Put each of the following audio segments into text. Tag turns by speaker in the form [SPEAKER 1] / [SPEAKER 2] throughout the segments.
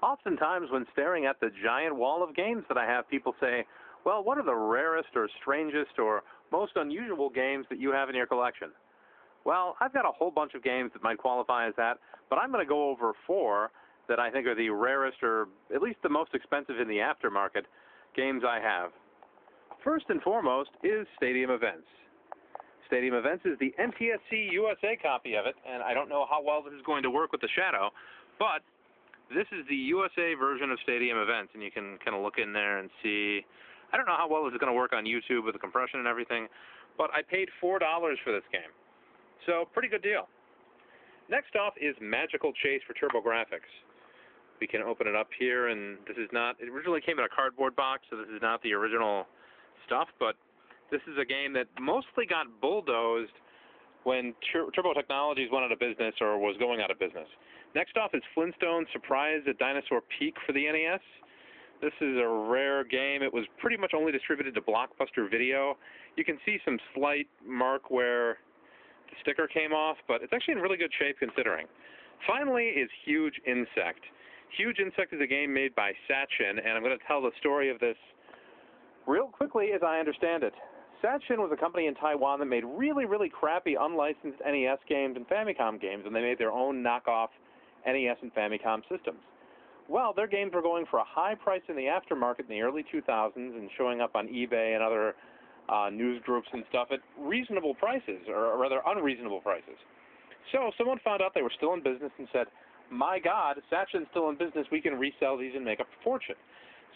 [SPEAKER 1] Oftentimes, when staring at the giant wall of games that I have, people say, well, what are the rarest or strangest or most unusual games that you have in your collection? Well, I've got a whole bunch of games that might qualify as that, but I'm going to go over four that I think are the rarest or at least the most expensive in the aftermarket games I have. First and foremost is Stadium Events. Stadium Events is the NTSC USA copy of it, and I don't know how well this is going to work with the Shadow, but this is the USA version of Stadium Events, and you can kind of look in there and see. I don't know how well this is going to work on YouTube with the compression and everything, but I paid $4 for this game. So, pretty good deal. Next off is Magical Chase for TurboGrafx. We can open it up here, and this is not, it originally came in a cardboard box, so this is not the original stuff, but this is a game that mostly got bulldozed when Turbo Technologies went out of business or was going out of business. Next off is Flintstone Surprise at Dinosaur Peak for the NES. This is a rare game. It was pretty much only distributed to Blockbuster Video. You can see some slight mark where the sticker came off, but it's actually in really good shape considering. Finally is Huge Insect. Huge Insect is a game made by Sachiin, and I'm going to tell the story of this real quickly as I understand it. Sachiin was a company in Taiwan that made really, really crappy unlicensed NES games and Famicom games, and they made their own knockoff NES and Famicom systems. Well, their games were going for a high price in the aftermarket in the early 2000s and showing up on eBay and other news groups and stuff at reasonable prices, or rather unreasonable prices. So someone found out they were still in business and said, my God, Sachiin's still in business, we can resell these and make a fortune.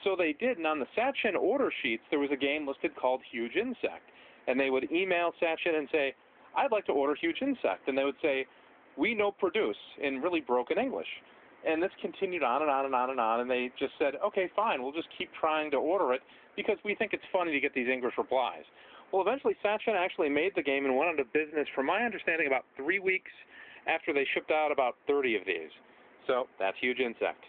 [SPEAKER 1] So they did, and on the Sachiin order sheets, there was a game listed called Huge Insect. And they would email Sachiin and say, I'd like to order Huge Insect. And they would say, we no produce, in really broken English. And this continued on and on and on and on, and they just said, okay, fine, we'll just keep trying to order it because we think it's funny to get these English replies. Well, eventually Sachiin actually made the game and went out of business, from my understanding, about 3 weeks after they shipped out about 30 of these. So that's Huge Insect.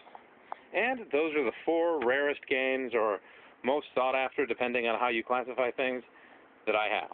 [SPEAKER 1] And those are the four rarest games, or most sought after, depending on how you classify things, that I have.